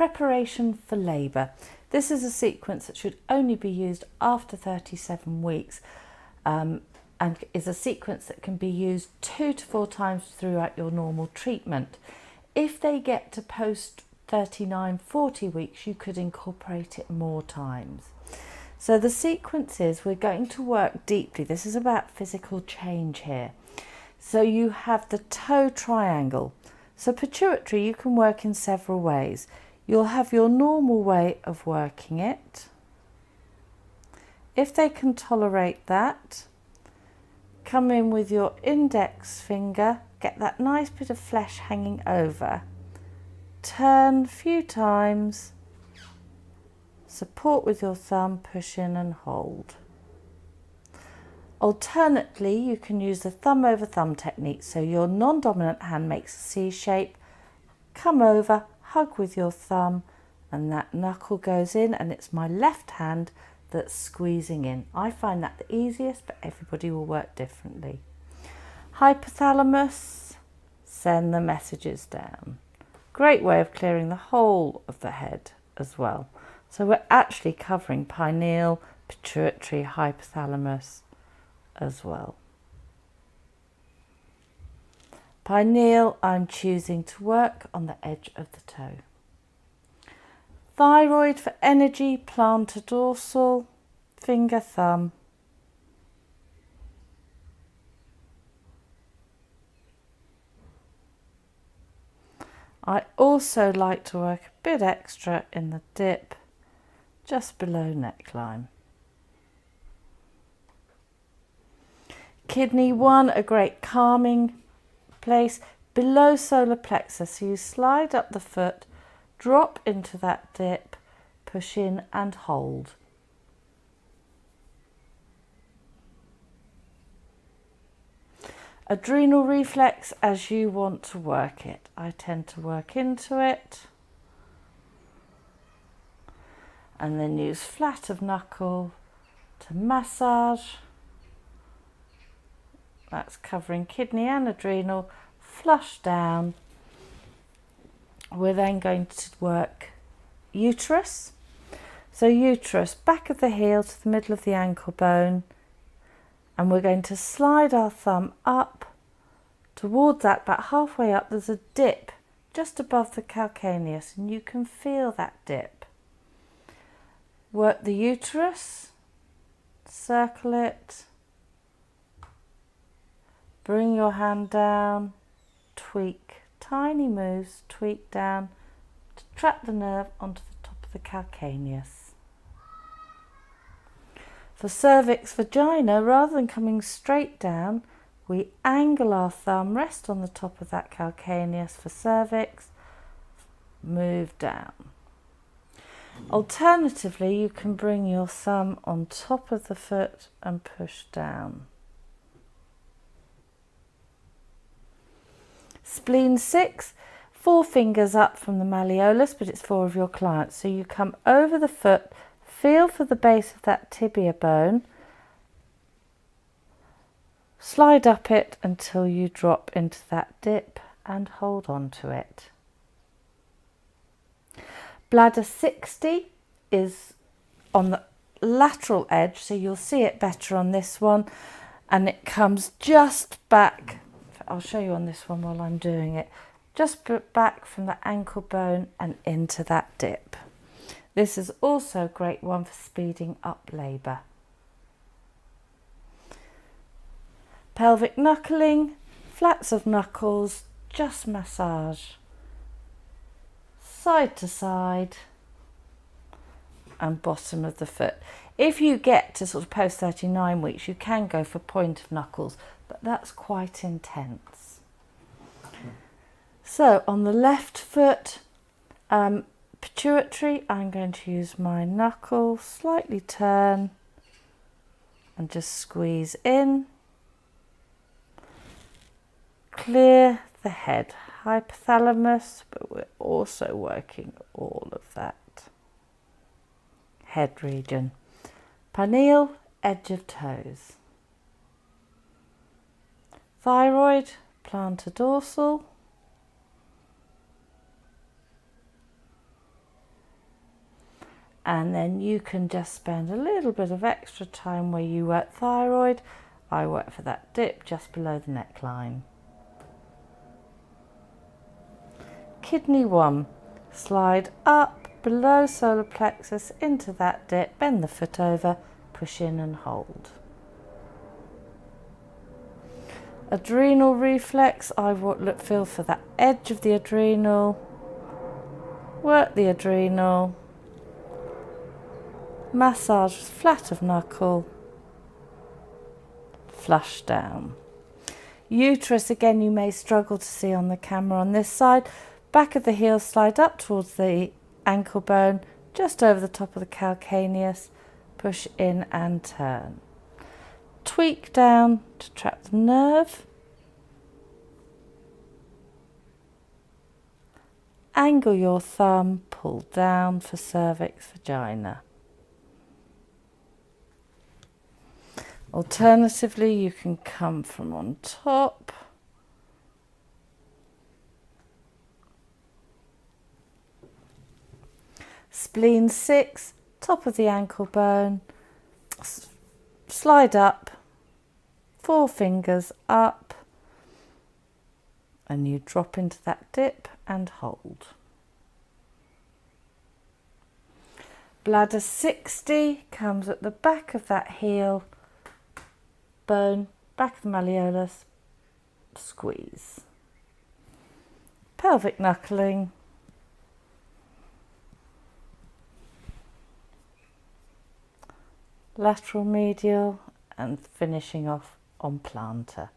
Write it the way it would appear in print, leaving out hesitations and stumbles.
Preparation for labour. This is a sequence that should only be used after 37 weeks and is a sequence that can be used 2 to 4 times throughout your normal treatment. If they get to post 39, 40 weeks, you could incorporate it more times. So the sequence is, we're going to work deeply. This is about physical change here. So you have the toe triangle. So pituitary you can work in several ways. You'll have your normal way of working it. If they can tolerate that, come in with your index finger, get that nice bit of flesh hanging over, turn a few times, support with your thumb, push in and hold. Alternately, you can use the thumb over thumb technique, so your non-dominant hand makes a C shape, come over, hug with your thumb, and that knuckle goes in, and it's my left hand that's squeezing in. I find that the easiest, but everybody will work differently. Hypothalamus, send the messages down. Great way of clearing the whole of the head as well. So we're actually covering pineal, pituitary, hypothalamus as well. Pineal, I'm choosing to work on the edge of the toe. Thyroid for energy, plantar dorsal, finger, thumb. I also like to work a bit extra in the dip, just below neckline. Kidney 1, a great calming place below solar plexus. So you slide up the foot, drop into that dip, push in and hold. Adrenal reflex, as you want to work it. I tend to work into it and then use flat of knuckle to massage. That's covering kidney and adrenal, flush down. We're then going to work uterus. So uterus, back of the heel to the middle of the ankle bone, and we're going to slide our thumb up towards that, about halfway up there's a dip just above the calcaneus, and you can feel that dip. Work the uterus, circle it, bring your hand down, tweak, tiny moves, tweak down to trap the nerve onto the top of the calcaneus. For cervix, vagina, rather than coming straight down, we angle our thumb, rest on the top of that calcaneus for cervix, move down. Alternatively, you can bring your thumb on top of the foot and push down. Spleen 6, 4 fingers up from the malleolus, but it's 4 of your clients. So you come over the foot, feel for the base of that tibia bone, slide up it until you drop into that dip and hold on to it. Bladder 60 is on the lateral edge, so you'll see it better on this one, and it comes just back. I'll show you on this one while I'm doing it. Just back from the ankle bone and into that dip. This is also a great one for speeding up labour. Pelvic knuckling, flats of knuckles, just massage. Side to side and bottom of the foot. If you get to sort of post 39 weeks, you can go for point of knuckles, but that's quite intense. So on the left foot, pituitary, I'm going to use my knuckle, slightly turn and just squeeze in. Clear the head. Hypothalamus, but we're also working all of that head region. Pineal, edge of toes. Thyroid, plantar dorsal. And then you can just spend a little bit of extra time where you work thyroid. I work for that dip just below the neckline. Kidney 1, slide up below solar plexus into that dip, bend the foot over, push in and hold. Adrenal reflex, I feel for that edge of the adrenal, work the adrenal, massage flat of knuckle, flush down. Uterus, again, you may struggle to see on the camera on this side. Back of the heel, slide up towards the ankle bone, just over the top of the calcaneus, push in and turn. Tweak down to trap the nerve. Angle your thumb, pull down for cervix, vagina. Alternatively, you can come from on top. Spleen 6, top of the ankle bone, slide up, 4 fingers up, and you drop into that dip and hold. Bladder 60 comes at the back of that heel bone, back of the malleolus, squeeze. Pelvic knuckling. Lateral medial, and finishing off on plantar.